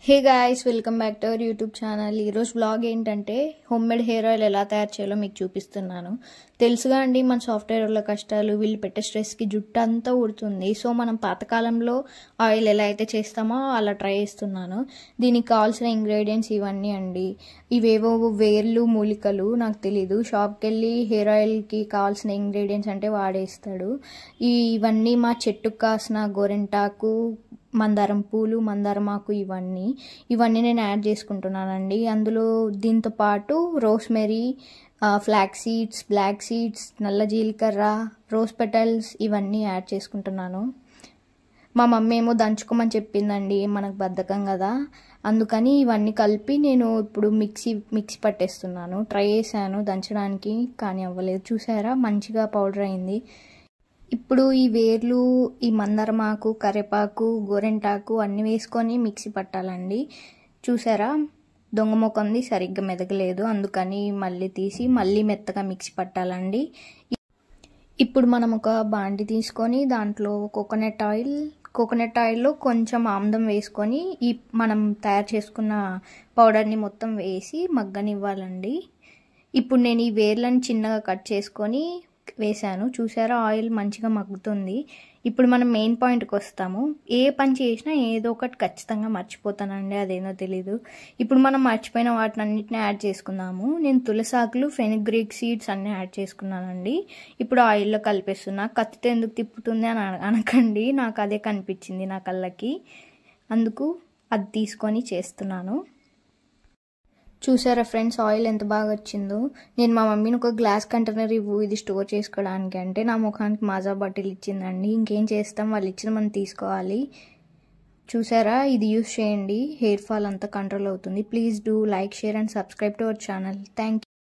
Hey guys, welcome back to our YouTube channel. ఈరోజు blog ఏంటంటే homemade hair oil ఎలా తయారు చేయాలో మీకు చూపిస్తున్నాను. తెలుసుగా అండి, మన సాఫ్ట్వేర్ వాళ్ళ కష్టాలు, వీళ్ళు పెట్టే స్ట్రెస్కి జుట్టు అంతా ఊడుతుంది. సో మనం పాతకాలంలో ఆయిల్ ఎలా అయితే చేస్తామో అలా ట్రై చేస్తున్నాను. దీనికి కావాల్సిన ఇంగ్రీడియంట్స్ ఇవన్నీ అండి. ఇవేవో వేర్లు మూలికలు నాకు తెలీదు. షాప్కి వెళ్ళి హెయిర్ ఆయిల్కి కావాల్సిన ఇంగ్రీడియంట్స్ అంటే వాడేస్తాడు. ఇవన్నీ మా చెట్టుకు కాసిన గోరెంటాకు, మందారం పూలు, మందారమాకు ఇవన్నీ నేను యాడ్ చేసుకుంటున్నానండి. అందులో దీంతో పాటు rosemary, flax seeds, black seeds, నల్ల జీలకర్ర, రోజ్ పెటల్స్ ఇవన్నీ యాడ్ చేసుకుంటున్నాను. మా మమ్మీ ఏమో దంచుకోమని చెప్పిందండి, మనకు బద్ధకం కదా, అందుకని ఇవన్నీ కలిపి నేను ఇప్పుడు మిక్సీ పట్టేస్తున్నాను. ట్రై చేశాను దంచడానికి, కానీ అవ్వలేదు. చూసారా, మంచిగా పౌడర్ అయింది. ఇప్పుడు ఈ వేర్లు, ఈ మందారమాకు, కరివేపాకు, గోరెంటాకు అన్నీ వేసుకొని మిక్సీ పట్టాలండి. చూసారా, దొంగ మొకంది సరిగ్గా మెదగలేదు, అందుకని మళ్ళీ తీసి మళ్ళీ మెత్తగా మిక్సీ పట్టాలండి. ఇప్పుడు మనం ఒక బాండి తీసుకొని దాంట్లో కోకోనట్ ఆయిల్లో కొంచెం ఆమ్లం వేసుకొని ఈ మనం తయారు చేసుకున్న పౌడర్ని మొత్తం వేసి మగ్గనివ్వాలండి. ఇప్పుడు నేను ఈ వేర్లను చిన్నగా కట్ చేసుకొని వేసాను. చూసారా, ఆయిల్ మంచిగా మగ్గుతుంది. ఇప్పుడు మనం మెయిన్ పాయింట్కి వస్తాము. ఏ పని చేసినా ఏదో ఒకటి ఖచ్చితంగా మర్చిపోతానండి, అదేనో తెలీదు. ఇప్పుడు మనం మర్చిపోయిన వాటిని అన్నిటిని యాడ్ చేసుకుందాము. నేను తులసాకులు, ఫెనుగ్రీక్ సీడ్స్ అన్నీ యాడ్ చేసుకున్నానండి. ఇప్పుడు ఆయిల్లో కలిపేస్తున్నా. కత్తితో ఎందుకు తిప్పుతుంది అని అనకండి, నాకు అదే కనిపించింది నా కళ్ళకి, అందుకు అది తీసుకొని చేస్తున్నాను. చూసారా ఫ్రెండ్స్, ఆయిల్ ఎంత బాగా వచ్చిందో. నేను మా మమ్మీని ఒక గ్లాస్ కంటైనర్ ఇవ్వు, ఇది స్టోర్ చేసుకోవడానికి అంటే నా ముఖానికి మాజా బాటిల్ ఇచ్చిందండి. ఇంకేం చేస్తాం, వాళ్ళు ఇచ్చిన మనం తీసుకోవాలి. చూసారా, ఇది యూస్ చేయండి, హెయిర్ ఫాల్ అంతా కంట్రోల్ అవుతుంది. Please do like, share and subscribe to our channel. Thank you.